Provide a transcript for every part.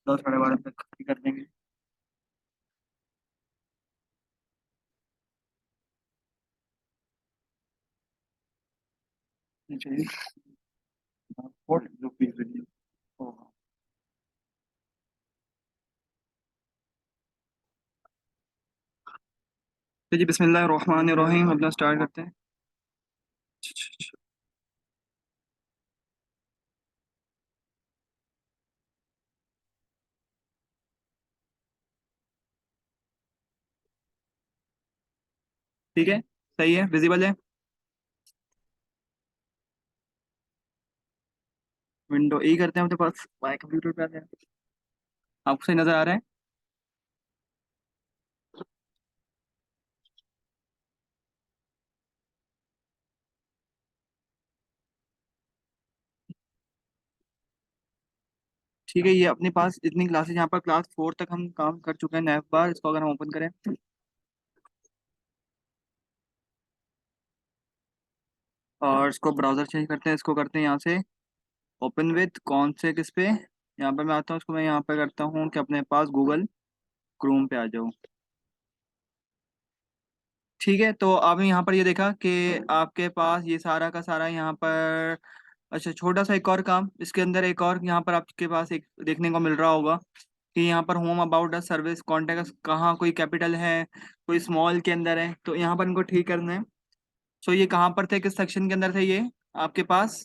10 12:30 तक खत्म कर देंगे। ये चाहिए पासपोर्ट जो फीस वीडियो। ओ, तो जी बिस्मिल्लाह रहमान रहीम अपना स्टार्ट करते हैं। ठीक है, सही है, विजिबल है। विंडो ई करते हैं अपने पास, बाय कंप्यूटर पे आते हैं। आपको सही नजर आ रहा है? ठीक है, ये अपने पास इतनी क्लासेस यहाँ पर क्लास 4 तक हम काम कर चुके हैं। नैव बार इसको अगर हम ओपन करें और इसको ब्राउजर चेंज करते हैं, इसको करते हैं यहाँ से ओपन विथ कौन से किस पे, यहाँ पर मैं आता हूँ, इसको मैं यहाँ पे करता हूँ कि अपने पास गूगल क्रोम पे आ जाओ। ठीक है, तो आपने यहाँ पर ये देखा कि आपके पास ये सारा का सारा यहाँ पर। अच्छा, छोटा सा एक और काम इसके अंदर, एक और यहाँ पर आपके पास एक देखने को मिल रहा होगा कि यहाँ पर home about the service contact कहाँ कोई कैपिटल है, कोई स्मॉल के अंदर है, तो यहाँ पर इनको ठीक करना है। सो ये कहाँ पर थे, किस सेक्शन के अंदर थे ये आपके पास?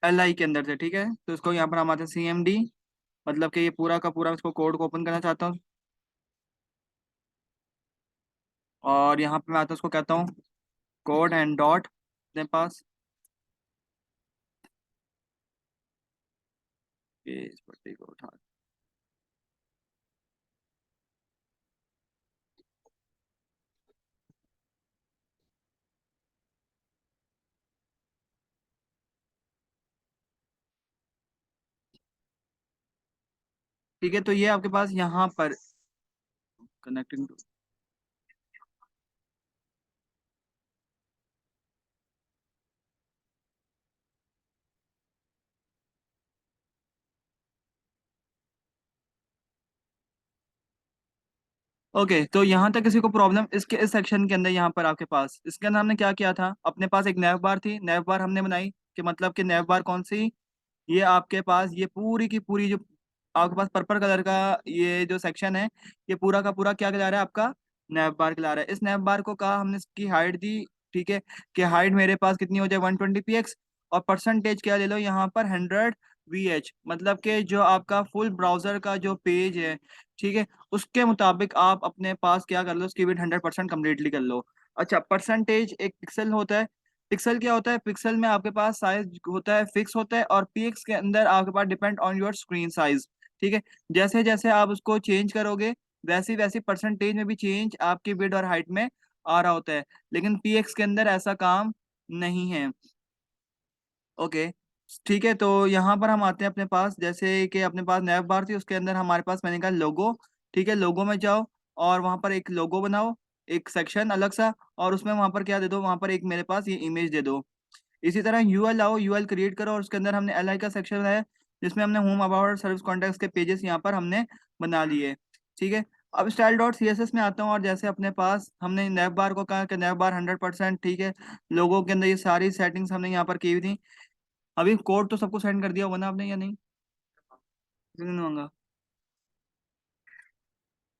एल आई के अंदर थे। ठीक है, तो इसको यहाँ पर हम आते हैं सी एम डी, मतलब कि ये पूरा का पूरा इसको कोड को ओपन करना चाहता हूँ। और यहाँ पे मैं आता हूँ, उसको कहता हूँ कोड एंड डॉट अपने पास ये इस पट्टी को उठा। ठीक है, तो ये आपके पास यहाँ पर कनेक्टिंग। ओके, तो यहाँ तक किसी को प्रॉब्लम इसके इस सेक्शन के अंदर, यहाँ पर आपके पास इसके अंदर हमने क्या किया था, अपने पास एक नैव बार थी, नैव बार हमने बनाई कि मतलब कि नैव बार कौन सी, ये आपके पास ये पूरी की पूरी जो आपके पास पर्पल कलर का ये जो सेक्शन है, ये पूरा का पूरा क्या कहला रहा है आपका? नैव बार कहला रहा है। इस नैव बार को कहा हमने इसकी हाइट दी। ठीक है, कि हाइट मेरे पास कितनी हो जाए 120 px, और परसेंटेज क्या ले लो यहाँ पर 100 VH, मतलब कि जो आपका फुल ब्राउजर का जो पेज है, ठीक है, उसके मुताबिक आप अपने पास क्या कर लो, उसकी वेट 100% कम्प्लीटली कर लो। अच्छा, परसेंटेज एक पिक्सल होता है। पिक्सल क्या होता है? पिक्सल में आपके पास साइज होता है, फिक्स होता है, और पीएक्स के अंदर आपके पास depend on your screen size. ठीक है, जैसे जैसे आप उसको चेंज करोगे वैसी वैसी परसेंटेज में भी चेंज आपकी विड्थ और हाइट में आ रहा होता है, लेकिन पीएक्स के अंदर ऐसा काम नहीं है। ओके, ठीक है, तो यहाँ पर हम आते हैं अपने पास, जैसे कि अपने पास नैव बार थी, उसके अंदर हमारे पास मैंने कहा लोगो। ठीक है, लोगो में जाओ और वहाँ पर एक लोगो बनाओ, एक सेक्शन अलग सा, और उसमें वहाँ पर क्या दे दो, वहाँ पर एक मेरे पास ये इमेज दे दो। इसी तरह यूएल आओ, यूएल क्रिएट करो, और उसके अंदर हमने एल आई का सेक्शन है जिसमें हमने होम अबाउट सर्विस कॉन्टेक्ट के पेजेस यहाँ पर हमने बना लिए। ठीक है, अब style dot C S S में आता हूँ, और जैसे अपने पास हमने नैव बार को कहा कि नैव बार 100%। ठीक है, लोगों के अंदर ये सारी सेटिंग्स हमने यहाँ पर की हुई थी। अभी कोड तो सबको सेंड कर दिया होगा ना आपने, या नहीं? किसी ने नहीं मांगा?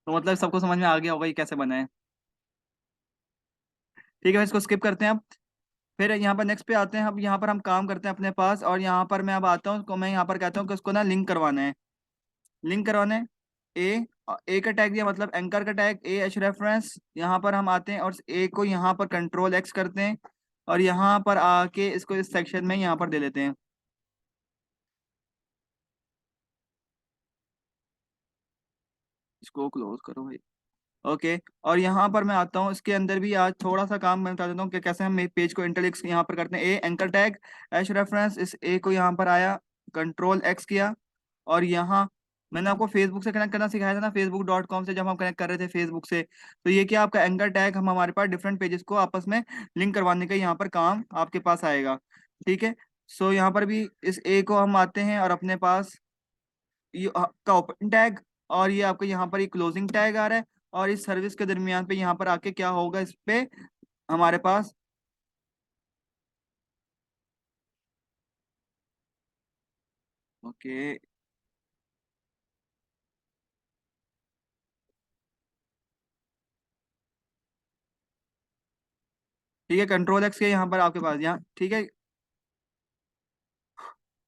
तो मतलब सबको समझ में आ गया होगा ये कैसे बना है। ठीक है, इसको स्किप करते हैं अब। फिर यहाँ पर नेक्स्ट पे आते हैं, अब यहाँ पर हम काम करते हैं अपने पास, और यहाँ पर मैं अब आता हूँ, मैं यहाँ पर कहता हूँ कि उसको ना लिंक करवाना है। लिंक करवाना है। ए ए का टैग दिया, मतलब एंकर का टैग ए एच रेफरेंस। यहाँ पर हम आते हैं और ए को यहाँ पर कंट्रोल एक्स करते हैं, और यहाँ पर आके इसको इस सेक्शन में यहाँ पर दे लेते हैं। इसको क्लोज करो भाई। ओके, और यहाँ पर मैं आता हूँ, इसके अंदर भी आज थोड़ा सा काम मैं बता देता हूँ कि कैसे हम पेज को इंटरलिंक यहाँ पर करते हैं। ए एंकर टैग एच रेफरेंस, इस ए को यहाँ पर आया, कंट्रोल एक्स किया, और यहाँ मैंने आपको फेसबुक से कनेक्ट करना सिखाया था ना, facebook.com से जब हम कनेक्ट कर रहे थे फेसबुक से, तो ये क्या आपका एंकर टैग हम हमारे पास डिफरेंट पेजेस को आपस में लिंक करवाने का यहाँ पर काम आपके पास आएगा। ठीक है, सो यहाँ पर भी इस ए को हम आते हैं और अपने पास ये आपका ओपन टैग, और ये आपका यहाँ पर ये क्लोजिंग टैग आ रहा है, और इस सर्विस के दरमियान पे यहाँ पर आके क्या होगा, इस पे हमारे पास। ओके, ठीक है, कंट्रोल एक्स के यहाँ पर आपके पास यहाँ, ठीक है।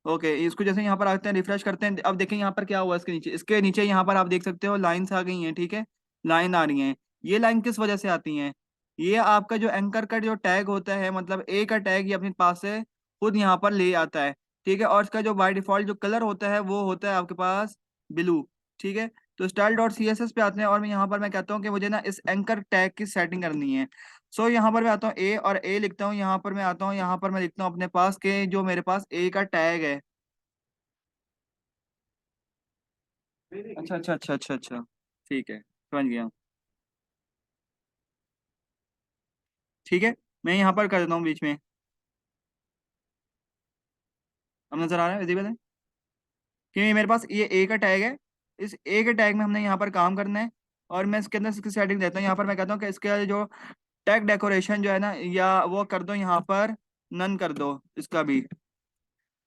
ओके, इसको जैसे यहाँ पर आते हैं, रिफ्रेश करते हैं, अब देखें यहाँ पर क्या हुआ, इसके नीचे यहाँ पर आप देख सकते हो लाइंस आ गई हैं, ठीक है। लाइन आ रही हैं। ये लाइन किस वजह से आती हैं? ये आपका जो एंकर का जो टैग होता है, मतलब ए का टैग ये अपने पास से खुद यहाँ पर ले आता है, ठीक है। और इसका जो बाय डिफॉल्ट जो कलर होता है वो होता है आपके पास ब्लू, ठीक है। तो style dot C S S पे आते हैं, और मैं यहाँ पर मैं कहता हूँ कि मुझे ना इस एंकर टैग की सेटिंग करनी है। सो यहाँ पर मैं आता हूँ ए, और ए लिखता हूँ, यहाँ पर मैं आता हूँ, यहाँ पर मैं लिखता हूँ अपने पास के जो मेरे पास ए का टैग है। अच्छा अच्छा अच्छा अच्छा अच्छा, ठीक है, समझ गया। ठीक है, मैं यहाँ पर कर देता हूँ बीच में। अब नजर आ रहा है विजिबल है कि मेरे पास ये ए का टैग है। इस ए के टैग में हमने यहाँ पर काम करना है, और मैं इसके अंदर इसकी सेटिंग देता हूँ। यहाँ पर मैं कहता हूँ कि इसके जो टैग डेकोरेशन जो है ना, या वो कर दो यहाँ पर, नन कर दो इसका भी।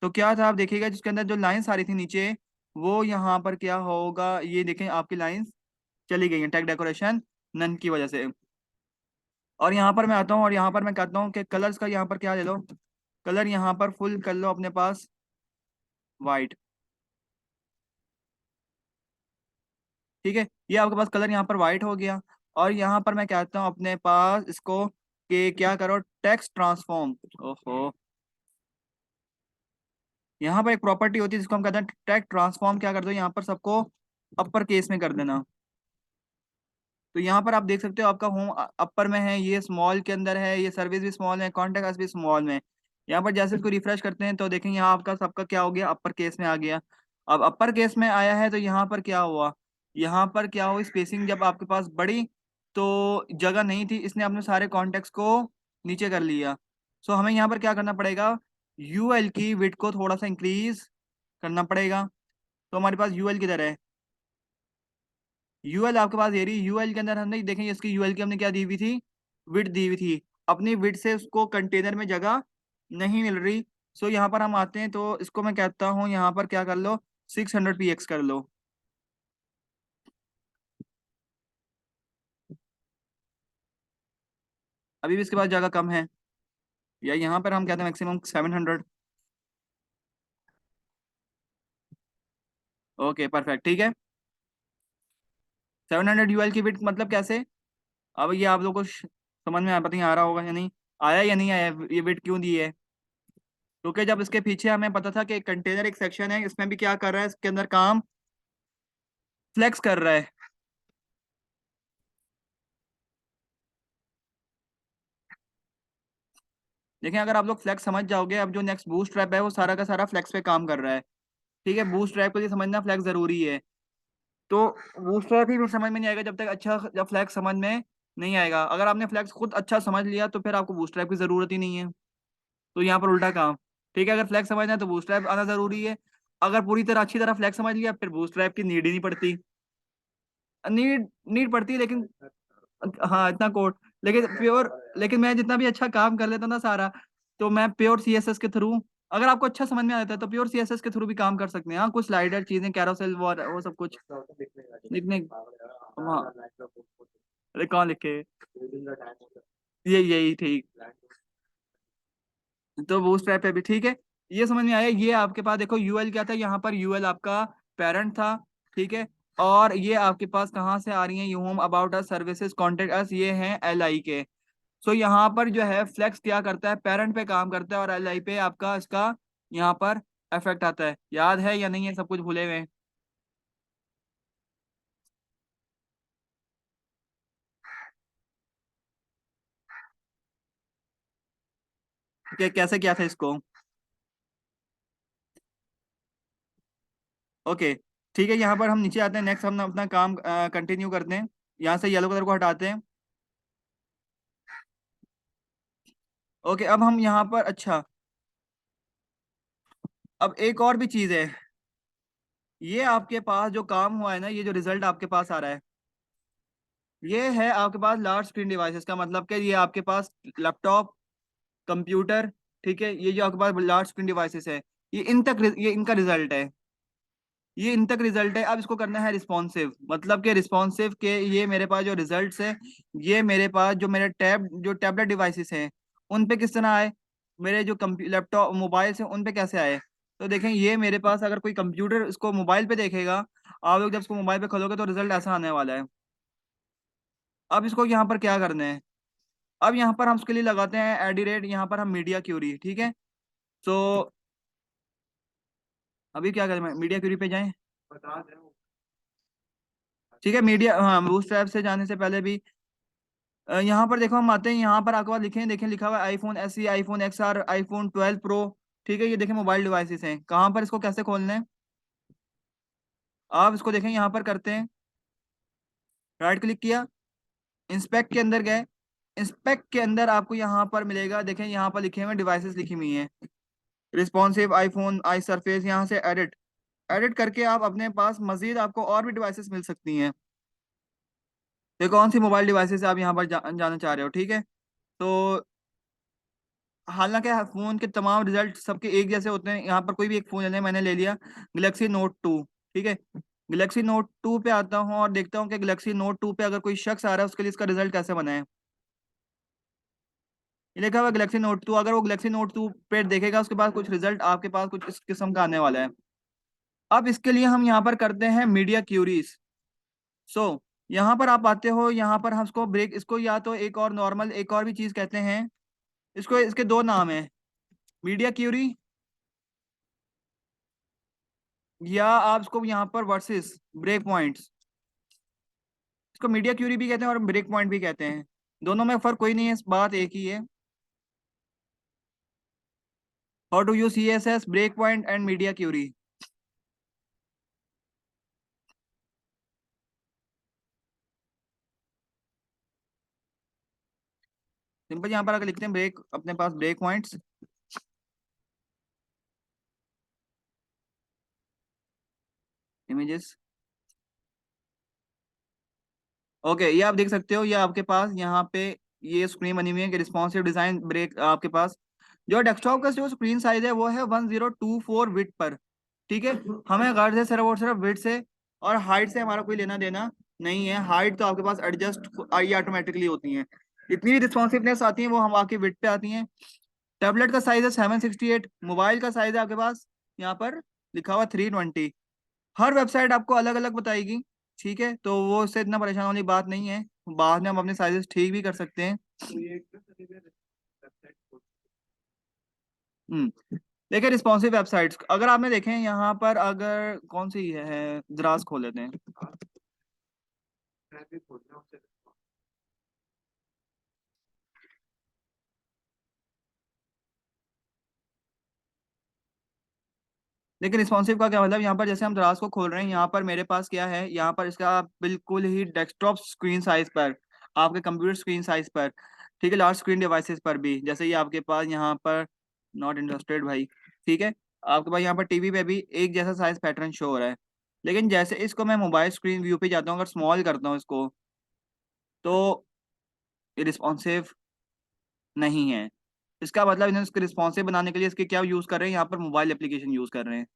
तो क्या था, आप देखिएगा जिसके अंदर जो लाइंस आ रही थी नीचे, वो यहाँ पर क्या होगा, ये देखें आपकी लाइंस चली गई हैं टैग डेकोरेशन नन की वजह से। और यहाँ पर मैं आता हूँ, और यहाँ पर मैं कहता हूँ कि कलर्स का यहाँ पर क्या ले लो, कलर यहाँ पर फुल कर लो अपने पास, वाइट, ठीक है। ये आपके पास कलर यहाँ पर वाइट हो गया। और यहाँ पर मैं कहता हूँ अपने पास इसको कि क्या करो, टेक्स्ट ट्रांसफॉर्म। ओहो, यहाँ पर एक प्रॉपर्टी होती है जिसको हम कहते हैं टेक्स्ट ट्रांसफॉर्म, क्या कर दो यहाँ पर सबको अपर केस में कर देना। तो यहाँ पर आप देख सकते हो आपका होम अपर में है, ये स्मॉल के अंदर है, ये सर्विस भी स्मॉल है, कॉन्टेक्ट अस भी स्मॉल में है। यहाँ पर जैसे इसको रिफ्रेश करते हैं तो देखेंगे यहाँ आपका सबका क्या हो गया, अपर केस में आ गया। अब अपर केस में आया है तो यहाँ पर क्या हुआ, यहाँ पर क्या हुआ, स्पेसिंग जब आपके पास बढ़ी तो जगह नहीं थी, इसने अपने सारे कॉन्टेक्ट्स को नीचे कर लिया। सो हमें यहाँ पर क्या करना पड़ेगा, यूएल की विड्थ को थोड़ा सा इंक्रीज करना पड़ेगा। तो हमारे पास यूएल किधर है, यूएल आपके पास ये रही, यूएल के अंदर हमने देखेंगे इसकी यूएल की हमने क्या दी हुई थी, विड्थ दी हुई थी। अपनी विड्थ से उसको कंटेनर में जगह नहीं मिल रही। सो यहाँ पर हम आते हैं, तो इसको मैं कहता हूँ यहाँ पर क्या कर लो, 600 px कर लो। अभी भी इसके पास जगह कम है, या यहाँ पर हम कहते हैं मैक्सिमम 700। ओके परफेक्ट, ठीक है। 700 यूएल की विड्थ मतलब कैसे, अब ये आप लोगों को समझ में पता नहीं आ रहा होगा या नहीं, आया या नहीं आया, ये विड्थ क्यों दी है। क्योंकि जब इसके पीछे हमें पता था कि कंटेनर एक सेक्शन है, इसमें भी क्या कर रहा है, इसके अंदर काम फ्लेक्स कर रहा है। देखें अगर आप लोग फ्लेक्स समझ जाओगे, अब जो नेक्स्ट बूस्ट ट्रैप है वो सारा का सारा फ्लेक्स पे काम कर रहा है, ठीक है। बूस्ट ट्रैप के लिए समझना फ्लेक्स जरूरी है। तो बूस्ट ट्रैप ही फिर समझ में नहीं आएगा जब तक अच्छा, जब फ्लेक्स समझ में नहीं आएगा। अगर आपने फ्लेक्स खुद अच्छा समझ लिया तो फिर आपको बूस्ट ट्रैप की जरूरत ही नहीं है। तो यहाँ पर उल्टा काम, ठीक है। अगर फ्लेक्स समझना है तो बूस्ट ट्रैप आना जरूरी है। अगर पूरी तरह अच्छी तरह फ्लेक्स समझ लिया फिर बूस्ट ट्रैप की नीड ही नहीं पड़ती। नीड नीड पड़ती है लेकिन, हाँ इतना कोड, लेकिन प्योर, लेकिन मैं जितना भी अच्छा काम कर लेता हूँ ना सारा, तो मैं प्योर सीएसएस के थ्रू, अगर आपको अच्छा समझ में आता है तो प्योर सीएसएस के थ्रू भी काम कर सकते हैं। हाँ कुछ स्लाइडर चीजें, कैरोसेल, वो सब कुछ लिखने, हाँ। अरे कौन लिखे, ये यही ठीक। तो बूटस्ट्रैप पे भी ठीक है, ये समझ में आया। ये आपके पास देखो यूएल क्या था, यहाँ पर यूएल आपका पेरेंट था, ठीक है। और ये आपके पास कहाँ से आ रही है, you home about us services contact us, ये हैं एल आई के। सो यहाँ पर जो है फ्लेक्स क्या करता है, पेरेंट पे काम करता है, और एल आई पे आपका इसका यहाँ पर इफेक्ट आता है। याद है या नहीं है, सब कुछ भूले हुए हैं? कैसे क्या था इसको, ओके ठीक है। यहाँ पर हम नीचे आते हैं, नेक्स्ट हम अपना काम कंटिन्यू करते हैं। यहाँ से येलो कलर को हटाते हैं। ओके, अब हम यहाँ पर, अच्छा, अब एक और भी चीज़ है। ये आपके पास जो काम हुआ है ना, ये जो रिजल्ट आपके पास आ रहा है, ये है आपके पास लार्ज स्क्रीन डिवाइसेस का मतलब कि ये आपके पास लैपटॉप, कंप्यूटर, ठीक है, ये जो आपके पास लार्ज स्क्रीन डिवाइसेस है, ये इनका रिजल्ट है। ये इन तक रिजल्ट है। अब इसको करना है रिस्पॉन्सिव, मतलब कि रिस्पॉन्सिव के ये मेरे पास जो रिजल्ट्स है, ये मेरे पास जो टैबलेट डिवाइसेस हैं उन पे किस तरह आए, मेरे जो लैपटॉप मोबाइल से उन पे कैसे आए। तो देखें, ये मेरे पास अगर कोई कंप्यूटर इसको मोबाइल पे देखेगा, आप लोग जब इसको मोबाइल पे खोलोगे तो रिजल्ट ऐसा आने वाला है। अब इसको यहाँ पर क्या करना है, अब यहाँ पर हम उसके लिए लगाते हैं एडिरेट, यहाँ पर हम मीडिया क्यूरी, ठीक है। तो अभी क्या करें, मीडिया क्यूरी पे जाएं, ठीक है। मीडिया, हाँ, उस टैब से जाने से पहले भी यहाँ पर देखो हम आते हैं, यहाँ पर आपके पास लिखे हैं, देखें लिखा हुआ है iPhone SE, iPhone XR, iPhone 12 pro, ठीक है। ये देखें मोबाइल डिवाइसेस हैं, कहाँ पर इसको कैसे खोलना है, आप इसको देखें, यहाँ पर करते हैं, राइट क्लिक किया, इंस्पेक्ट के अंदर गए, इंस्पेक्ट के अंदर आपको यहाँ पर मिलेगा, देखें यहाँ पर लिखे हुए डिवाइसेस लिखी हुई हैं, रिस्पॉन्सिव आईफोन, आई सरफेस, यहाँ से एडिट, एडिट करके आप अपने पास मजीद आपको और भी डिवाइसेस मिल सकती हैं। ये कौन सी मोबाइल डिवाइसेस आप यहाँ पर जाना चाह रहे हो, ठीक है। तो हालांकि फोन के तमाम रिजल्ट सबके एक जैसे होते हैं, यहाँ पर कोई भी एक फोन लेने, मैंने ले लिया गलेक्सी नोट 2, ठीक है। गलेक्सी नोट 2 पे आता हूँ और देखता हूँ कि गलेक्सी नोट 2 पे अगर कोई शख्स आ रहा है उसके लिए इसका रिजल्ट कैसे बना है। ये लिखा हुआ गलेक्सी नोट 2, अगर वो गलेक्सी नोट 2 पे देखेगा उसके बाद कुछ रिजल्ट आपके पास कुछ इस किस्म का आने वाला है। अब इसके लिए हम यहाँ पर करते हैं मीडिया क्यूरीज। सो यहाँ पर आप आते हो, यहाँ पर हम इसको ब्रेक, इसको या तो एक और नॉर्मल एक और भी चीज कहते हैं, इसको, इसके दो नाम है, मीडिया क्यूरी, या आप इसको यहाँ पर वर्सेस ब्रेक पॉइंट्स, इसको मीडिया क्यूरी भी कहते हैं और ब्रेक पॉइंट भी कहते हैं। दोनों में फर्क कोई नहीं है, बात एक ही है। How to use CSS, break point and media query. Simple, यहाँ पर अगर लिखते हैं ब्रेक, अपने पास ब्रेक पॉइंट्स, इमेजेस, ओके, ये आप देख सकते हो, ये आपके पास यहाँ पे ये स्क्रीन बनी हुई है कि रिस्पॉन्सिव डिजाइन ब्रेक आपके पास। जो डेस्कटॉप का जो स्क्रीन साइज है वो है 1024 विट पर, ठीक है। हमें गर्ज है सिर्फ और सिर्फ विट से, और हाइट से हमारा कोई लेना देना नहीं है। हाइट तो आपके पास एडजस्ट आई ऑटोमेटिकली होती है, इतनी भी रिस्पॉन्सिवनेस आती है वो हम आपकी विट पे आती हैं। टैबलेट का साइज है 768, मोबाइल का साइज है आपके पास यहाँ पर लिखा हुआ 320। हर वेबसाइट आपको अलग अलग बताएगी, ठीक है, तो वो इससे इतना परेशान वाली बात नहीं है, बाद में हम अपने साइजेस ठीक भी कर सकते हैं। हम्म, देखिए रिस्पॉन्सिव वेबसाइट्स अगर आपने देखें यहाँ पर, अगर कौन सी है, द्रास खोल लेते हैं। लेकिन रिस्पॉन्सिव का क्या मतलब, यहाँ पर जैसे हम द्रास को खोल रहे हैं, यहाँ पर मेरे पास क्या है, यहाँ पर इसका बिल्कुल ही डेस्कटॉप स्क्रीन साइज पर, आपके कंप्यूटर स्क्रीन साइज पर, ठीक है, लार्ज स्क्रीन डिवाइसेस पर भी, जैसे ये आपके पास यहाँ पर नॉट इंटरेस्टेड भाई, ठीक है, आपके पास यहाँ पर टीवी पे भी एक जैसा साइज पैटर्न शो हो रहा है। लेकिन जैसे इसको मैं मोबाइल स्क्रीन व्यू पे जाता हूँ, अगर स्मॉल करता हूँ इसको, तो ये रिस्पॉन्सिव नहीं है। इसका मतलब इन्होंने इसको रिस्पॉन्सिव बनाने के लिए इसके क्या यूज़ कर रहे हैं, यहाँ पर मोबाइल एप्लीकेशन यूज़ कर रहे हैं,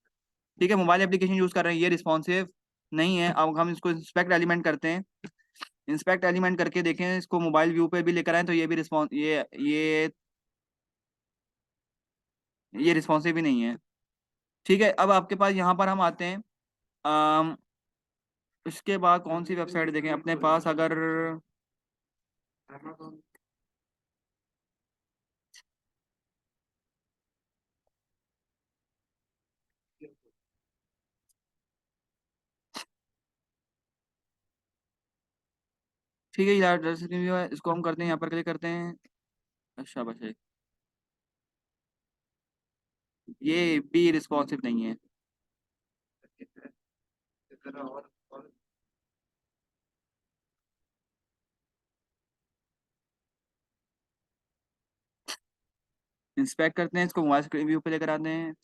ठीक है, मोबाइल एप्लीकेशन यूज़ कर रहे हैं, ये रिस्पॉन्सिव नहीं है। अब हम इसको इंस्पेक्ट एलिमेंट करते हैं, इंस्पेक्ट एलिमेंट करके देखें, इसको मोबाइल व्यू पे भी लेकर आए तो ये भी रिस्पॉन्स ये रिस्पॉन्सिव ही नहीं है, ठीक है। अब आपके पास यहाँ पर हम आते हैं, अम, इसके बाद कौन सी वेबसाइट देखें अपने पास, अगर ठीक है यार, जैसे कि इसको हम करते हैं, यहाँ पर क्लिक करते हैं, अच्छा बस ये भी रिस्पॉन्सिव नहीं है। इंस्पेक्ट करते हैं, इसको मोबाइल स्क्रीन व्यू पे लेकर आते हैं,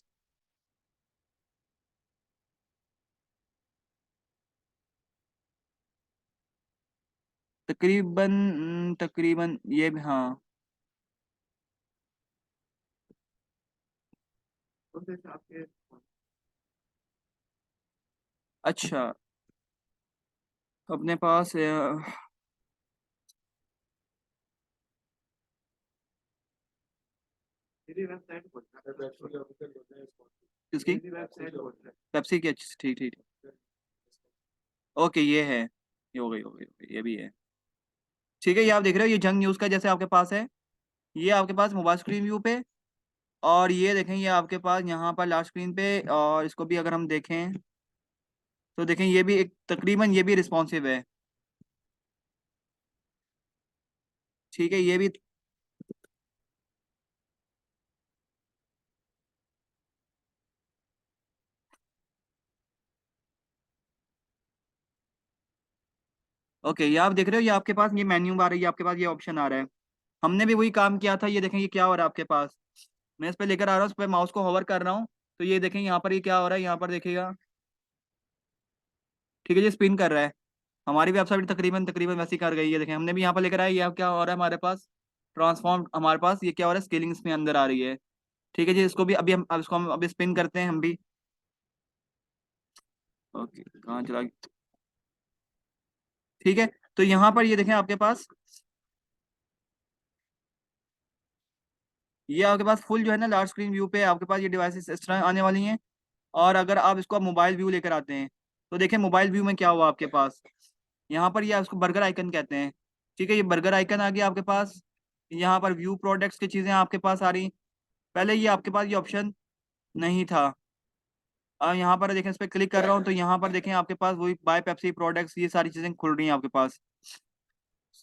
तकरीबन तकरीबन ये भी हाँ। अच्छा, अपने पास किसकी? पेप्सी की? अच्छी, ठीक ठीक। ओके, ये है, ये हो गई हो गई हो गई, ये भी है। ठीक है, ये आप देख रहे हो, ये जंग न्यूज़ का जैसे आपके पास है, ये आपके पास मोबाइल स्क्रीन व्यू पे। और ये देखें, ये आपके पास यहाँ पर लार्ज स्क्रीन पे, और इसको भी अगर हम देखें तो देखें ये भी एक तकरीबन ये भी रिस्पॉन्सिव है। ठीक है, ये भी। ओके, ये आप देख रहे हो, ये आपके पास ये मेन्यू आ रही है, आपके पास ये ऑप्शन आ रहा है। हमने भी वही काम किया था, ये देखें ये क्या हो रहा है आपके पास। मैं इस पे लेकर आ रहा हूँ, इस पे माउस को होवर कर रहा हूँ, तो ये देखें यहाँ पर ये क्या हो रहा है, यहाँ पर देखिएगा। ठीक है, ये स्पिन कर रहा है। हमारी वेबसाइट भी तकरीबन तकरीबन वैसी कर गई है, देखें हमने भी यहाँ पर लेकर आया, ये अब क्या हो रहा है हमारे पास, ट्रांसफॉर्म हमारे पास ये क्या हो रहा है, स्केलिंग इसमें अंदर आ रही है। ठीक है जी, इसको भी अभी हम अब इसको हम अभी स्पिन करते हैं हम भी। ओके, कहाँ चला गया? ठीक है, तो यहाँ पर ये देखें आपके पास, ये आपके पास फुल जो है ना लार्ज स्क्रीन व्यू पे आपके पास ये डिवाइसेस इस तरह आने वाली हैं। और अगर आप इसको मोबाइल व्यू लेकर आते हैं, तो देखें मोबाइल व्यू में क्या हुआ आपके पास। यहाँ पर ये उसको बर्गर आइकन कहते हैं। ठीक है, ये बर्गर आइकन आ गया आपके पास। यहाँ पर व्यू प्रोडक्ट्स की चीज़ें आपके पास आ रही। पहले ये आपके पास ये ऑप्शन नहीं था। अब यहाँ पर देखें, इस पर क्लिक कर रहा हूँ तो यहाँ पर देखें आपके पास वही बाय पेप्सी प्रोडक्ट्स, ये सारी चीज़ें खुल रही हैं आपके पास।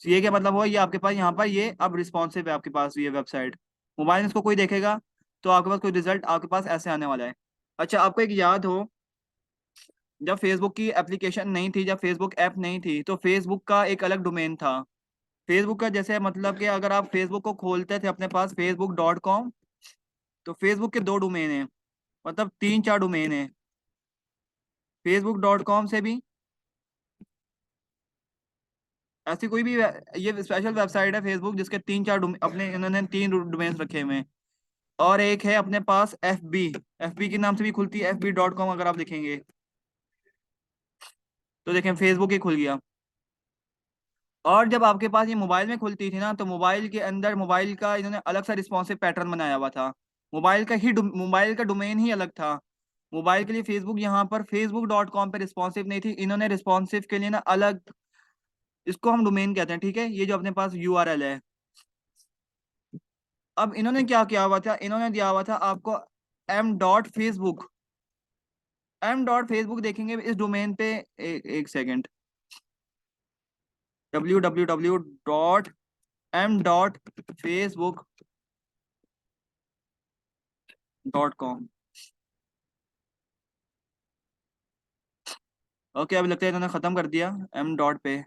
ये क्या मतलब हुआ, ये आपके पास यहाँ पर ये अब रिस्पॉन्सिव है आपके पास ये वेबसाइट। मोबाइल में इसको कोई देखेगा तो आपके पास कोई रिजल्ट आपके पास ऐसे आने वाला है। अच्छा, आपको एक याद हो, जब फेसबुक की एप्लीकेशन नहीं थी, जब फेसबुक ऐप नहीं थी, तो फेसबुक का एक अलग डोमेन था। फेसबुक का जैसे मतलब कि अगर आप फेसबुक को खोलते थे अपने पास facebook.com, तो फेसबुक के दो डोमेन हैं, मतलब तीन चार डोमेन हैं। facebook.com से भी ऐसी कोई भी ये स्पेशल वेबसाइट है फेसबुक, जिसके तीन चार अपने इन्होंने तीन डोमेन्स रखे हुए हैं। और एक है अपने पास एफ बी के नाम से भी खुलती है, fb.com अगर आप देखेंगे तो देखें फेसबुक ही खुल गया। और जब आपके पास ये मोबाइल में खुलती थी ना, तो मोबाइल के अंदर मोबाइल का इन्होंने अलग सा रिस्पॉन्सिव पैटर्न बनाया हुआ था। मोबाइल का डोमेन ही अलग था। मोबाइल के लिए फेसबुक यहाँ पर facebook.com पे रिस्पॉन्सिव नहीं थी, इन्होंने रिस्पॉन्सिव के लिए ना अलग, इसको हम डोमेन कहते हैं। ठीक है, ये जो अपने पास यूआरएल है। अब इन्होंने क्या किया हुआ था, इन्होंने दिया हुआ था आपको m.facebook। m.facebook देखेंगे इस डोमेन पे, एक सेकेंड, www.m.facebook.com। ओके, अभी लगता है इन्होंने खत्म कर दिया एम डॉट पे।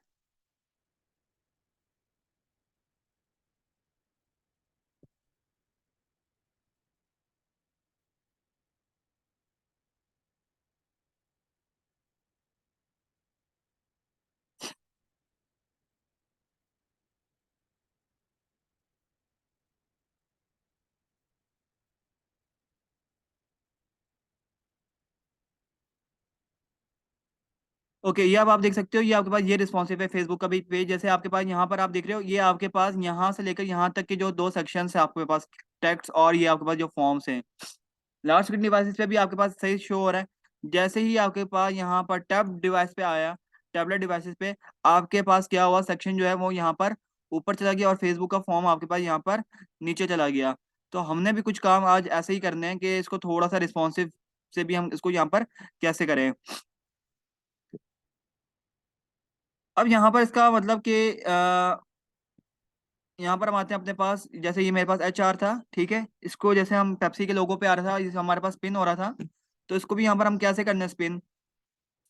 ओके, ये अब आप देख सकते हो, ये आपके पास ये रिस्पॉन्सिव है फेसबुक का भी पेज। जैसे आपके पास यहाँ पर आप देख रहे हो, ये आपके पास यहाँ से लेकर यहाँ तक के जो दो सेक्शन है आपके पास, टेक्स्ट और ये आपके पास जो फॉर्म्स हैं, लार्ज स्क्रीन डिवाइसेस पे भी आपके पास सही शो हो रहा है। जैसे ही आपके पास यहाँ पर टैब डिवाइस पे आया, टैबलेट डिवाइसेस पे, आपके पास क्या हुआ, सेक्शन जो है वो यहाँ पर ऊपर चला गया और फेसबुक का फॉर्म आपके पास यहाँ पर नीचे चला गया। तो हमने भी कुछ काम आज ऐसे ही करने हैं कि इसको थोड़ा सा रिस्पॉन्सिव से भी हम इसको यहाँ पर कैसे करें। अब यहाँ पर इसका मतलब कि यहाँ पर हम आते हैं अपने पास, जैसे ये मेरे पास HR था। ठीक है, इसको जैसे हम पेप्सी के लोगो पे आ रहा था, जैसे हमारे पास स्पिन हो रहा था, तो इसको भी यहाँ पर हम कैसे करने हैं स्पिन।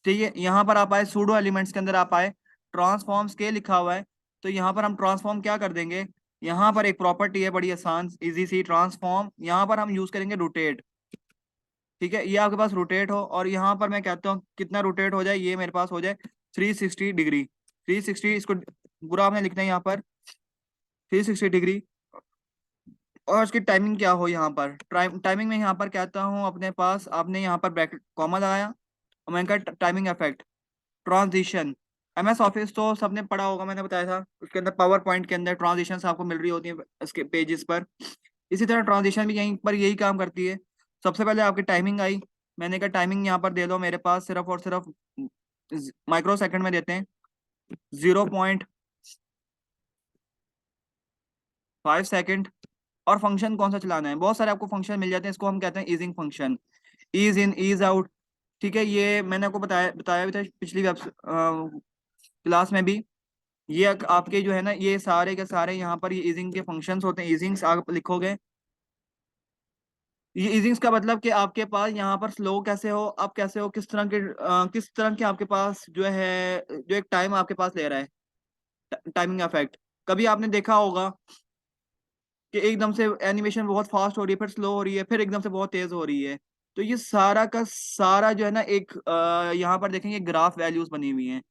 ठीक है, यहाँ पर आप आए सूडो एलिमेंट्स के अंदर आप आए, ट्रांसफॉर्म्स के लिखा हुआ है, तो यहाँ पर हम ट्रांसफॉर्म क्या कर देंगे, यहाँ पर एक प्रॉपर्टी है बड़ी आसान इजी सी, ट्रांसफॉर्म, यहाँ पर हम यूज करेंगे रोटेट। ठीक है, ये आपके पास रोटेट हो, और यहाँ पर मैं कहता हूँ कितना रोटेट हो जाए, ये मेरे पास हो जाए 360 डिग्री। 360 इसको पूरा आपने लिखना है यहाँ पर 360 डिग्री। और उसकी टाइमिंग क्या हो यहाँ पर, टाइमिंग में यहाँ पर कहता हूँ अपने पास, आपने यहाँ पर ब्रैकेट कॉमा लगाया और मैंने कहा timing effect transition. MS office तो सबने पढ़ा होगा, मैंने बताया था उसके अंदर पावर पॉइंट के अंदर ट्रांजिशन आपको मिल रही होती है इसके पेजेस पर। इसी तरह ट्रांजिशन भी यहीं पर यही काम करती है। सबसे पहले आपकी टाइमिंग आई, मैंने कहा टाइमिंग यहाँ पर दे दो मेरे पास सिर्फ और सिर्फ माइक्रो सेकंड में देते हैं, 0.5 सेकंड। और फंक्शन कौन सा चलाना है, बहुत सारे आपको फंक्शन मिल जाते हैं, इसको हम कहते हैं easing function, ease in ease out. ठीक है, ये मैंने आपको बताया बताया भी था पिछली वेब क्लास में भी। ये आपके जो है ना, ये सारे के सारे यहाँ पर ये ईजिंग के फंक्शंस होते हैं। ईजिंग्स आप लिखोगे, ये ईजिंग्स का मतलब कि आपके पास यहाँ पर स्लो कैसे हो, आप कैसे हो, किस तरह के आपके पास जो है, जो एक टाइम आपके पास ले रहा है, टाइमिंग इफेक्ट। कभी आपने देखा होगा कि एकदम से एनिमेशन बहुत फास्ट हो रही है, फिर स्लो हो रही है, फिर एकदम से बहुत तेज हो रही है। तो ये सारा का सारा जो है ना, एक यहाँ पर देखेंगे ग्राफ वैल्यूज बनी हुई हैं।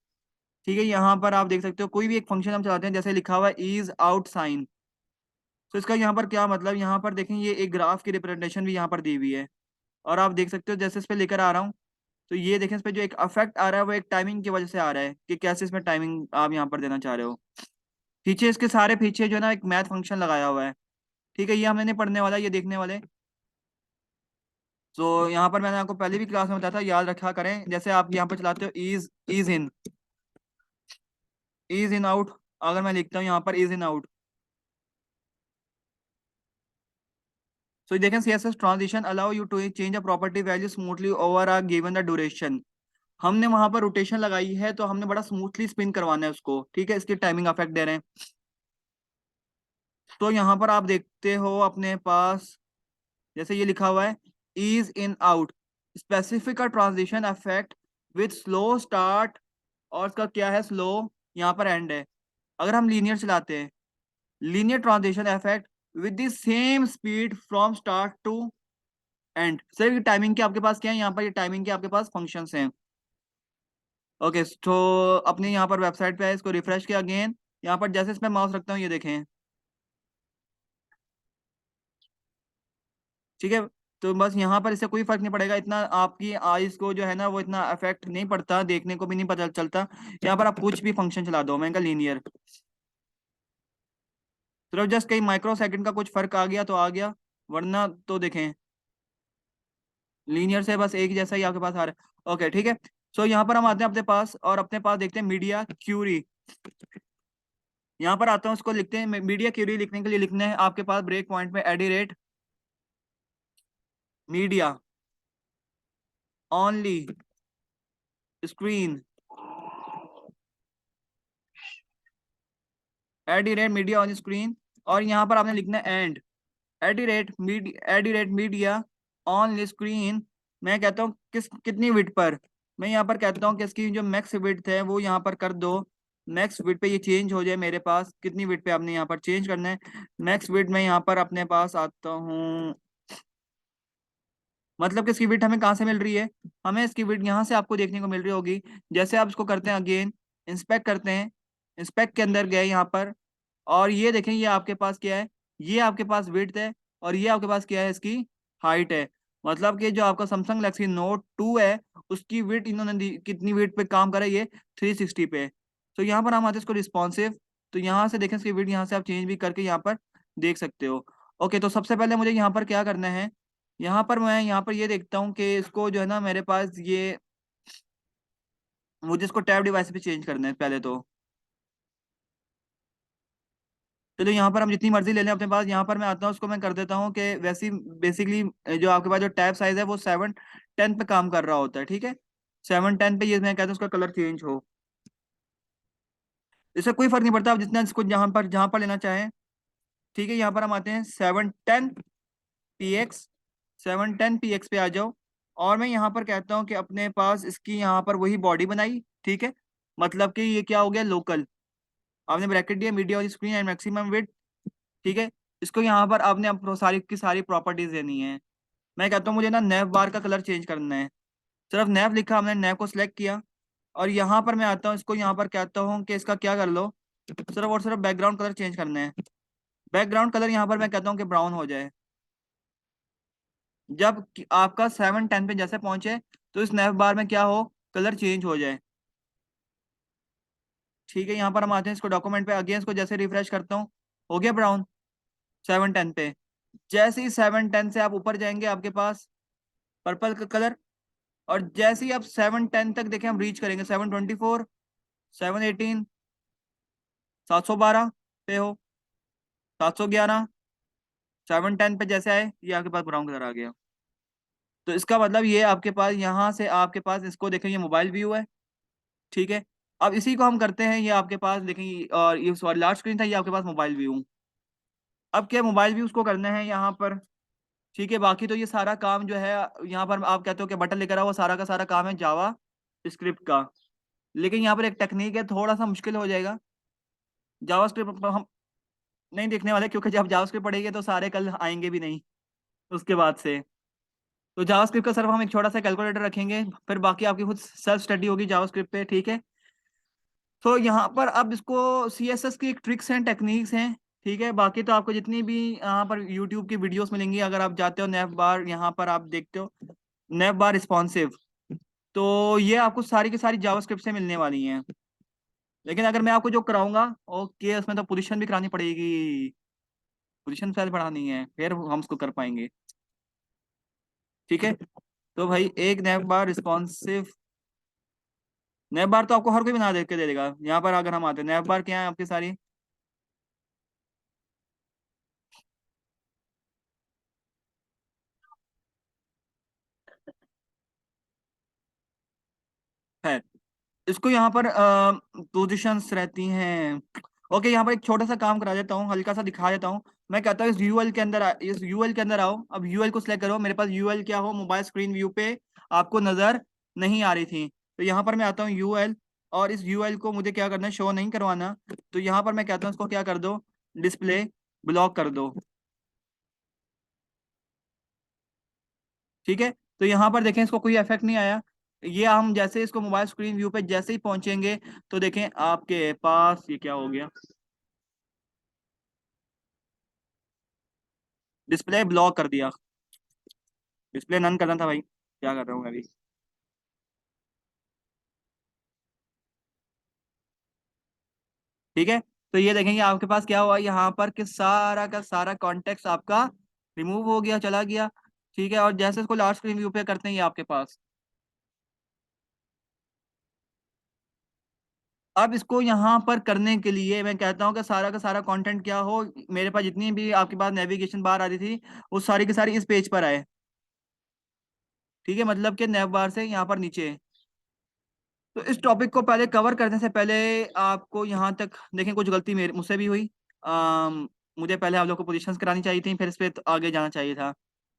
ठीक है, यहाँ पर आप देख सकते हो कोई भी एक फंक्शन हम चलाते हैं, जैसे लिखा हुआ है इज आउट साइन। तो इसका यहाँ पर क्या मतलब, यहाँ पर देखें ये एक ग्राफ की रिप्रेजेंटेशन भी यहाँ पर दी हुई है। और आप देख सकते हो जैसे इस पे लेकर आ रहा हूँ, तो ये देखें इस पे जो एक अफेक्ट आ रहा है वो एक टाइमिंग की वजह से आ रहा है, कि कैसे इसमें टाइमिंग आप यहाँ पर देना चाह रहे हो। पीछे इसके सारे पीछे जो है ना एक मैथ फंक्शन लगाया हुआ है। ठीक है, ये हमने नहीं पढ़ने वाला, ये देखने वाले। तो यहाँ पर मैंने आपको पहले भी क्लास में बताया था, याद रखा करें। जैसे आप यहाँ पर चलाते हो इज इन आउट, अगर मैं लिखता हूँ यहाँ पर इज इन आउट, so देखें CSS transition allow you to change a property value smoothly over a given the duration. हमने वहां पर रोटेशन लगाई है, तो हमने बड़ा स्मूथली स्पिन करवाना है उसको। ठीक है, इसकी टाइमिंग अफेक्ट दे रहे हैं। तो यहाँ पर आप देखते हो अपने पास, जैसे ये लिखा हुआ है is in out, specific transition affect with slow start, और इसका क्या है, स्लो यहाँ पर एंड है। अगर हम लीनियर चलाते हैं, linear transition effect with the same speed from start to end. Sir timing के आपके पास क्या है, यहाँ पर ये टाइमिंग के आपके पास फंक्शंस हैं। ओके, तो अपने यहाँ पर वेबसाइट पे है, इसको रिफ्रेश किया अगेन। यहाँ पर जैसे इसमें माउस रखता हूँ, ये देखें। ठीक है, तो बस यहाँ पर इससे कोई फर्क नहीं पड़ेगा, इतना आपकी आईज को जो है ना वो इतना अफेक्ट नहीं पड़ता, देखने को भी नहीं पता चलता। यहाँ पर आप कुछ भी फंक्शन चला दो, मैंने कहा लीनियर, सिर्फ जस्ट कहीं माइक्रो सेकंड का कुछ फर्क आ गया तो आ गया, वरना तो देखें लीनियर से बस एक जैसा ही आपके पास आ रहा है। ओके ठीक है, सो यहाँ पर हम आते हैं अपने पास, और अपने पास देखते हैं मीडिया क्यूरी। यहाँ पर आता हूँ, उसको लिखते हैं मीडिया क्यूरी। लिखने के लिए लिखना है आपके पास ब्रेक पॉइंट में at the rate media only screen, media on screen. और यहाँ पर आपने लिखना है and at the rate media on screen. मैं कहता हूँ कितनी विड्थ पर, मैं यहाँ पर कहता हूँ कि इसकी जो मैक्स विड्थ है वो यहाँ पर कर दो। मैक्स विड्थ पे ये चेंज हो जाए मेरे पास, कितनी विड्थ पे आपने यहाँ पर चेंज करना है। मैक्स विड्थ में यहाँ पर अपने पास आता हूँ, मतलब कि इसकी विड्थ हमें कहाँ से मिल रही है, हमें इसकी विड्थ यहाँ से आपको देखने को मिल रही होगी। जैसे आप इसको करते हैं अगेन, इंस्पेक्ट करते हैं, इंस्पेक्ट के अंदर गए यहाँ पर, और ये देखें ये आपके पास क्या है, ये आपके पास विड्थ है, और ये आपके पास क्या है, इसकी हाइट है। मतलब कि जो आपका सैमसंग गैलेक्सी नोट 2 है, उसकी विड्थ इन्होंने कितनी विड्थ पे काम करा है, ये 360 पे। तो यहाँ पर हम आते हैं इसको रिस्पॉन्सिव। तो यहाँ से देखें इसकी विड्थ, यहाँ से आप चेंज भी करके यहाँ पर देख सकते हो। ओके, तो सबसे पहले मुझे यहाँ पर क्या करना है, यहाँ पर मैं यहाँ पर ये देखता हूँ कि इसको जो है ना मेरे पास ये, मुझे इसको टैब डिवाइस पे चेंज करना है पहले तो। चलो यहाँ पर हम जितनी मर्जी ले लें अपने पास, यहाँ पर मैं आता हूँ, उसको मैं कर देता हूँ कि वैसी बेसिकली जो आपके पास जो टैब साइज है वो 710 पे काम कर रहा होता है। ठीक है, 710 पे ये मैं कहता हूँ उसका कलर चेंज हो, इससे कोई फर्क नहीं पड़ता, आप जितना इसको जहाँ पर लेना चाहें। ठीक है, यहाँ पर हम आते हैं 710 px, 710 px पे आ जाओ। और मैं यहाँ पर कहता हूँ कि अपने पास इसकी यहाँ पर वही बॉडी बनाई। ठीक है, मतलब कि ये क्या हो गया, लोकल, आपने ब्रैकेट दिया मीडिया और स्क्रीन एंड मैक्सिमम विड्थ। ठीक है, इसको यहाँ पर आपने सारी की सारी प्रॉपर्टीज देनी है। मैं कहता हूँ मुझे ना नैव बार का कलर चेंज करना है, सिर्फ नैव लिखा, हमने नैव को सिलेक्ट किया, और यहाँ पर मैं आता हूँ, इसको यहाँ पर कहता हूँ कि इसका क्या कर लो, सिर्फ और सिर्फ बैकग्राउंड कलर चेंज करने हैं। बैकग्राउंड कलर यहाँ पर मैं कहता हूँ कि ब्राउन हो जाए। जब आपका 7:10 पे जैसे पहुंचे, तो इस नैव बार में क्या हो, कलर चेंज हो जाए। ठीक है, यहाँ पर हम आते हैं इसको डॉक्यूमेंट पे, अगेन इसको जैसे रिफ्रेश करता हूँ, हो गया ब्राउन 7:10 पे। जैसे ही 7:10 से आप ऊपर जाएंगे, आपके पास पर्पल का कलर। और जैसे ही आप 7:10 तक देखें, हम रीच करेंगे 7:24, 7:18, 712 पे हो, 711, 7:10 पे जैसे आए, ये आपके पास ब्राउन कलर आ गया। तो इसका मतलब ये आपके पास, यहाँ से आपके पास इसको देखें, ये मोबाइल व्यू है। ठीक है, अब इसी को हम करते हैं, ये आपके पास देखें, और ये सॉरी लार्ज स्क्रीन था, ये आपके पास मोबाइल व्यू। अब क्या मोबाइल व्यू उसको करना है यहाँ पर। ठीक है, बाकी तो ये सारा काम जो है, यहाँ पर आप कहते हो कि बटन लेकर आओ, वो सारा का सारा काम है जावा स्क्रिप्ट का। लेकिन यहाँ पर एक टेक्निक है, थोड़ा सा मुश्किल हो जाएगा। जावा स्क्रिप्ट हम नहीं देखने वाले, क्योंकि जब जावा स्क्रिप्ट पढ़ेंगे तो सारे कल आएंगे भी नहीं उसके बाद से। तो जावा स्क्रिप्ट का सिर्फ हम एक छोटा सा कैलकुलेटर रखेंगे, फिर बाकी आपकी खुद सेल्फ स्टडी होगी जावा स्क्रिप्ट पे। ठीक है, तो यहाँ पर अब इसको सीएसएस की ट्रिक्स एंड टेक्निक्स हैं। ठीक है, बाकी तो आपको जितनी भी यहाँ पर यूट्यूब की वीडियोस मिलेंगी, अगर आप जाते हो नेव बार, यहाँ पर आप देखते हो नेव बार रिस्पॉन्सिव, तो ये आपको सारी की सारी जावास्क्रिप्ट से मिलने वाली हैं। लेकिन अगर मैं आपको जो कराऊंगा, ओके, उसमें तो पोजीशन भी करानी पड़ेगी। पोजीशन पहले बढ़ानी है, फिर हम उसको कर पाएंगे। ठीक है, तो भाई एक नेव बार रिस्पॉन्सिव, नेव बार तो आपको हर कोई बना दे के दे देगा। यहाँ पर अगर हम आते हैं, नेव बार क्या है आपकी सारी है। इसको यहाँ पर पोजिशंस रहती हैं। ओके, यहाँ पर एक छोटा सा काम करा देता हूँ, हल्का सा दिखा देता हूँ। मैं कहता हूँ इस यूएल के अंदर इस यूएल के अंदर आओ। अब यूएल को सिलेक्ट करो, मेरे पास यूएल क्या हो, मोबाइल स्क्रीन व्यू पे आपको नजर नहीं आ रही थी। तो यहाँ पर मैं आता हूँ यूएल, और इस यूएल को मुझे क्या करना है, शो नहीं करवाना। तो यहाँ पर मैं कहता हूँ इसको क्या कर दो, डिस्प्ले ब्लॉक कर दो। ठीक है, तो यहाँ पर देखें इसको कोई इफेक्ट नहीं आया। ये हम जैसे इसको मोबाइल स्क्रीन व्यू पे जैसे ही पहुंचेंगे, तो देखें आपके पास ये क्या हो गया, डिस्प्ले ब्लॉक कर दिया। डिस्प्ले नन करना था भाई, क्या कर रहा हूँ मैं अभी। ठीक है, तो ये देखेंगे आपके पास क्या हुआ यहाँ पर, कि सारा का सारा कॉन्टेक्ट आपका रिमूव हो गया, चला गया। ठीक है, और जैसे इसको लार्ज स्क्रीन व्यू पे करते हैं, ये आपके पास। अब इसको यहाँ पर करने के लिए मैं कहता हूँ कि सारा का सारा कंटेंट क्या हो, मेरे पास जितनी भी आपके पास नेविगेशन बार आ रही थी, वो सारी की सारी इस पेज पर आए। ठीक है, मतलब कि नैव बार से यहाँ पर नीचे। तो इस टॉपिक को पहले कवर करने से पहले आपको यहाँ तक देखें, कुछ गलती मेरे मुझसे भी हुई। मुझे पहले आप लोग को पोजीशंस करानी चाहिए थी, फिर इस पे तो आगे जाना चाहिए था।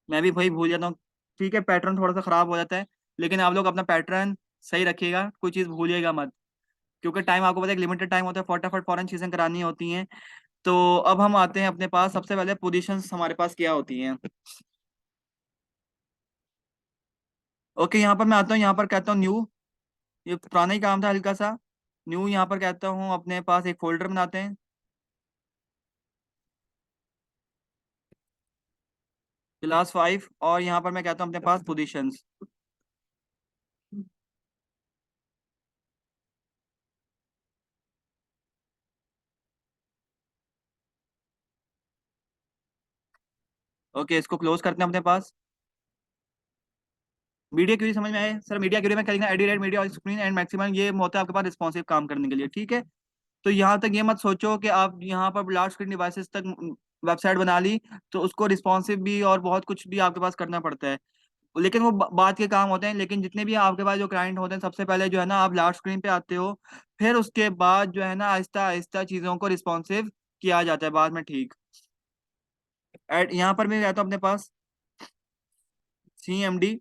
मैं भी भाई भूल जाता हूँ। ठीक है, पैटर्न थोड़ा सा खराब हो जाता है, लेकिन आप लोग अपना पैटर्न सही रखिएगा, कोई चीज़ भूलिएगा मत। क्योंकि टाइम आपको पता है, लिमिटेड टाइम होता है, फटाफट फौरन चीज़ें करानी होती हैं। तो अब हम आते हैं अपने पास, सबसे पहले पोजीशंस हमारे पास क्या होती हैं। ओके, यहाँ पर मैं आता हूँ, यहाँ पर कहता हूँ न्यू। ये पुराना ही काम था हल्का सा। न्यू यहाँ पर कहता हूँ, अपने पास एक फोल्डर बनाते हैं, क्लास 5, और यहाँ पर मैं कहता हूँ अपने पास पोजीशंस। ओके, इसको क्लोज करते हैं अपने पास। मीडिया क्यूरी समझ में आए सर? मीडिया क्यूरी में करेंगे एडिट मीडिया और स्क्रीन एंड मैक्सिमम, ये होता है आपके पास रिस्पॉन्सिव काम करने के लिए। ठीक है, तो यहाँ तक ये मत सोचो कि आप यहाँ पर लार्ज स्क्रीन डिवाइसेस तक वेबसाइट बना ली, तो उसको रिस्पॉन्सिव भी और बहुत कुछ भी आपके पास करना पड़ता है। लेकिन वो बात के काम होते हैं। लेकिन जितने भी आपके पास जो क्लाइंट होते हैं, सबसे पहले जो है ना, आप लार्ज स्क्रीन पे आते हो, फिर उसके बाद जो है ना, आहिस्ता आहिस्ता चीज़ों को रिस्पॉन्सिव किया जाता है बाद में। ठीक, एड यहाँ पर मैं रहता हूँ अपने पास CMD।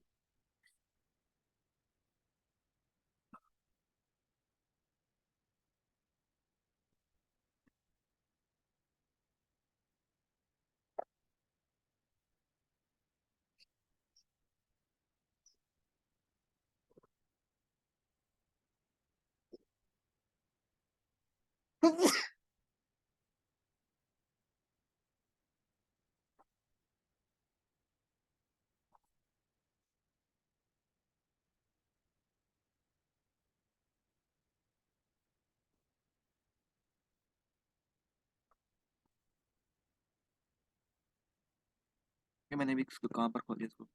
ये मैंने भी इसको कहाँ पर खोल दिया इसको।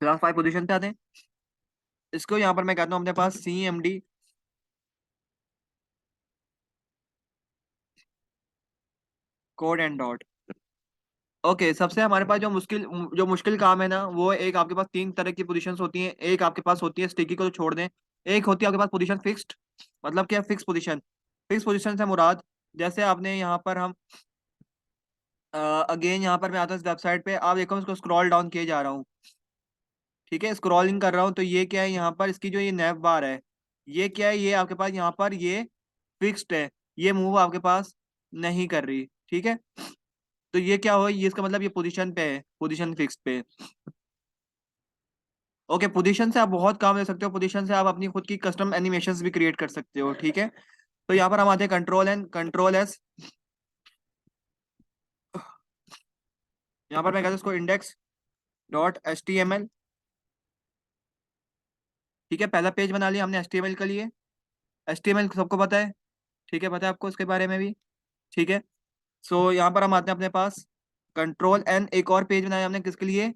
क्लास 5 पोजीशन पे आते हैं। इसको यहाँ पर मैं कहता हूँ अपने पास CMD code and dot. Okay, सबसे हमारे पास जो मुश्किल काम है ना, वो एक आपके पास तीन तरह की पोजीशंस होती हैं। एक आपके पास होती है स्टिकी को तो छोड़ दें, एक होती है आपके पास पोजीशन फिक्स्ड। मतलब क्या फिक्स पोजीशन? फिक्स पोजीशन से मुराद, जैसे आपने यहाँ पर हम अगेन यहाँ पर मैं आता हूँ इस वेबसाइट पे, आप देखो इसको स्क्रॉल डाउन किए जा रहा हूँ। ठीक है, स्क्रॉलिंग कर रहा हूँ तो ये क्या है यहाँ पर, इसकी जो ये नैव बार है, ये क्या है, ये आपके पास यहाँ पर ये फिक्स्ड है, ये मूव आपके पास नहीं कर रही। ठीक है, तो ये क्या हो, ये इसका मतलब ये पोजीशन पे है, पोजीशन फिक्स पे है। ओके, पोजीशन से आप बहुत काम ले सकते हो, पोजीशन से आप अपनी खुद की कस्टम एनिमेशंस भी क्रिएट कर सकते हो। ठीक है, तो यहाँ पर हम आते हैं कंट्रोल एस। यहाँ पर मैं कहता हूँ इसको index.html। ठीक है, पहला पेज बना लिया हमने HTML के लिए। HTML सबको पता है, ठीक है, पता है आपको इसके बारे में भी। ठीक है, सो यहाँ पर हम आते हैं अपने पास कंट्रोल N, एक और पेज बनाया हमने किसके लिए,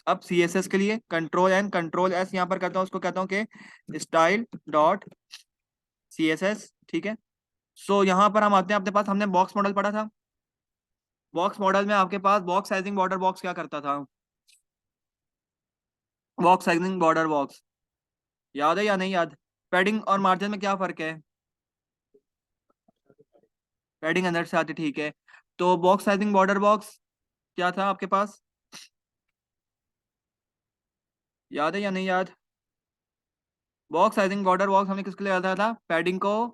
अब CSS के लिए। कंट्रोल N कंट्रोल S यहाँ पर करता हूँ, उसको कहता हूँ कि style.css। ठीक है, सो यहाँ पर हम आते हैं अपने पास, हमने बॉक्स मॉडल पढ़ा था। बॉक्स मॉडल में आपके पास बॉक्स साइजिंग बॉर्डर बॉक्स क्या करता था, बॉक्स साइजिंग बॉर्डर बॉक्स याद है या नहीं याद? पैडिंग और मार्जिन में क्या फर्क है? पैडिंग अंदर से आती, ठीक है। तो बॉक्स साइजिंग बॉर्डर बॉक्स क्या था आपके पास, याद है या नहीं याद? बॉक्स साइजिंग बॉर्डर बॉक्स हमने किसके लिए आता था, पैडिंग को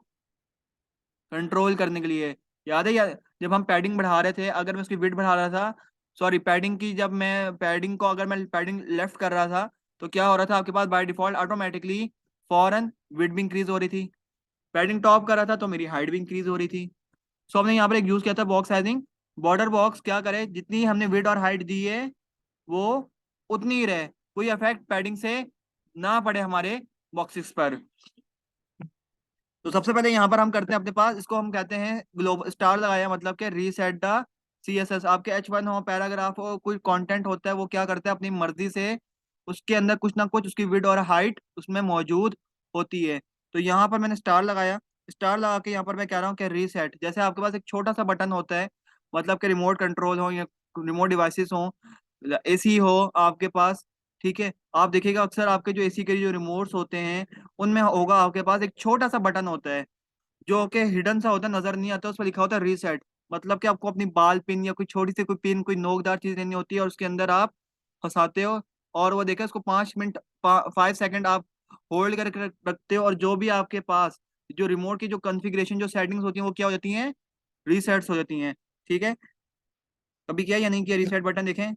कंट्रोल करने के लिए। याद है या? जब हम पैडिंग बढ़ा रहे थे, अगर मैं उसकी विड्थ बढ़ा रहा था, सॉरी पैडिंग की, जब मैं पैडिंग को अगर मैं पैडिंग लेफ्ट कर रहा था, तो क्या हो रहा था आपके पास, बाय डिफॉल्ट ऑटोमेटिकली फॉरन विड्थ भी इंक्रीज हो रही थी। पैडिंग टॉप कर रहा था तो मेरी हाइट भी इंक्रीज हो रही थी। सो हमने यहाँ पर एक यूज किया था बॉक्स साइजिंग बॉर्डर बॉक्स, क्या करे, जितनी हमने विड्थ और हाइट दी है वो उतनी ही रहे, कोई इफेक्ट पैडिंग से ना पड़े हमारे बॉक्सेस पर। तो सबसे पहले यहाँ पर हम करते हैं अपने पास, इसको हम कहते हैं ग्लोबल स्टार लगाया, मतलब कि रीसेट द CSS। आपके H1 हो, पैराग्राफ हो, कोई कंटेंट होता है, वो क्या करते हैं अपनी मर्जी से उसके अंदर कुछ ना कुछ उसकी विड्थ और हाइट उसमें मौजूद होती है। तो यहाँ पर मैंने स्टार लगाया, स्टार लगा के यहाँ पर मैं कह रहा हूँ कि रीसेट, जैसे आपके पास एक छोटा सा बटन होता है, मतलब कि रिमोट कंट्रोल हो या रिमोट डिवाइसेस हो, AC हो आपके पास। ठीक है, आप देखिएगा अक्सर आपके जो AC के जो रिमोट्स होते हैं, उनमें होगा आपके पास एक छोटा सा बटन होता है, जो कि हिडन सा होता है, नजर नहीं आता, उस पर लिखा होता है रीसेट। मतलब कि आपको अपनी बाल पिन या कोई छोटी सी कोई पिन, कोई नोकदार चीज लेनी होती है, और उसके अंदर आप फंसाते हो, और वो देखा उसको 5 मिनट 5 सेकंड आप होल्ड करके रखते हो, और जो भी आपके पास जो रिमोट की जो कॉन्फ़िगरेशन जो सेटिंग्स होती हैं वो क्या हो जाती हैं, रीसेट्स हो जाती हैं। ठीक है, कभी किया या नहीं किया रीसेट बटन, देखें।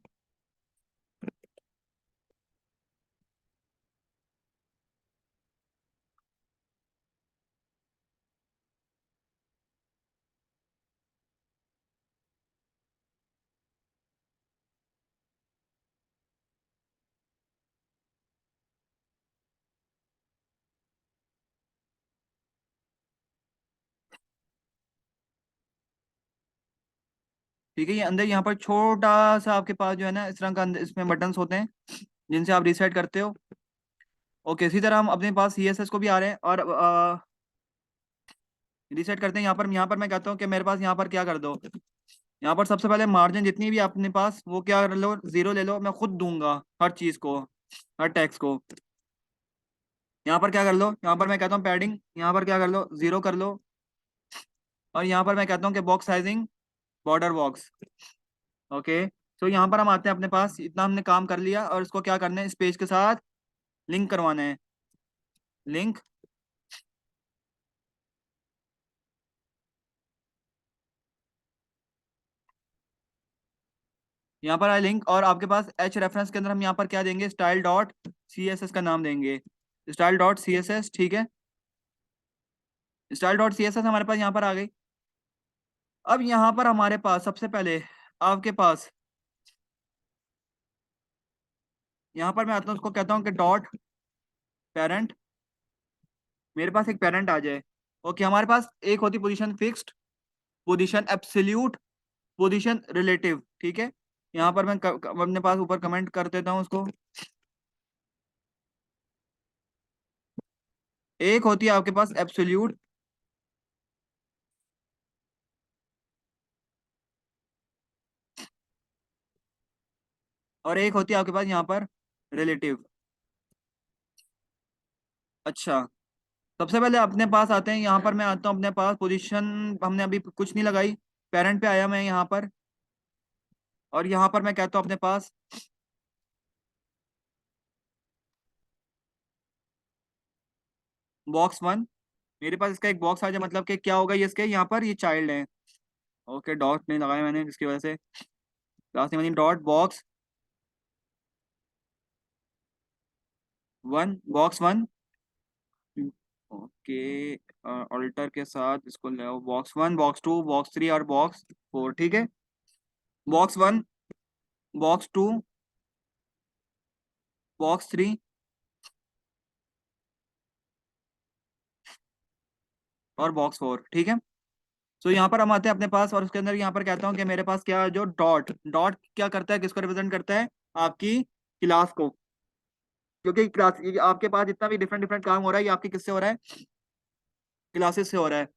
ठीक है, ये अंदर यहाँ पर छोटा सा आपके पास जो है ना, इस तरह का इसमें बटन्स होते हैं जिनसे आप रीसेट करते हो। ओके, इसी तरह हम अपने पास CSS को भी आ रहे हैं, और रीसेट करते हैं। यहाँ पर मैं कहता हूँ कि मेरे पास यहाँ पर क्या कर दो, यहाँ पर सबसे पहले मार्जिन जितनी भी अपने पास वो क्या कर लो, 0 ले लो, मैं खुद दूंगा हर चीज को, हर टैक्स को। यहाँ पर क्या कर लो, यहाँ पर मैं कहता हूँ पैडिंग, यहाँ पर क्या कर लो, 0 कर लो। और यहाँ पर मैं कहता हूँ कि box sizing border box. Okay, तो यहाँ पर हम आते हैं अपने पास, इतना हमने काम कर लिया, और इसको क्या करना है, इस पेज के साथ लिंक करवाना है। लिंक, यहाँ पर आए लिंक, और आपके पास H रेफरेंस के अंदर हम यहाँ पर क्या देंगे, style.css का नाम देंगे, style.css। ठीक है, style.css हमारे पास यहाँ पर आ गई। अब यहाँ पर हमारे पास सबसे पहले आपके पास, यहाँ पर मैं आता हूँ, उसको कहता हूँ कि डॉट पेरेंट, मेरे पास एक पेरेंट आ जाए। ओके, हमारे पास एक होती position fixed, position absolute, position relative, ठीक है। यहाँ पर मैं अपने पास ऊपर कमेंट कर देता हूँ उसको। एक होती है आपके पास एब्सोल्यूट, और एक होती है आपके पास यहाँ पर रिलेटिव। अच्छा, सबसे पहले अपने पास आते हैं, यहाँ पर मैं आता हूँ अपने पास पोजीशन, हमने अभी कुछ नहीं लगाई, पेरेंट पे आया मैं यहाँ पर, और यहाँ पर मैं कहता हूँ अपने पास बॉक्स वन। मेरे पास इसका एक बॉक्स आ जाए, मतलब कि क्या होगा, ये इसके यहाँ पर ये चाइल्ड है। ओके, डॉट नहीं लगाया मैंने जिसकी वजह से क्लास नहीं बनी, dot box one, box one. Okay, alter के साथ इसको ले आओ, box one, box two, box three और बॉक्स फोर, ठीक है। Box one, box two, box three और बॉक्स फोर, ठीक है। तो यहाँ पर हम आते हैं अपने पास, और उसके अंदर यहाँ पर कहता हूँ कि मेरे पास क्या है, जो डॉट, डॉट क्या करता है, किसको रिप्रेजेंट करता है, आपकी क्लास को। क्योंकि क्लास, आपके पास जितना भी डिफरेंट डिफरेंट काम हो रहा है, ये आपके किससे हो रहा है, क्लासेस से हो रहा है।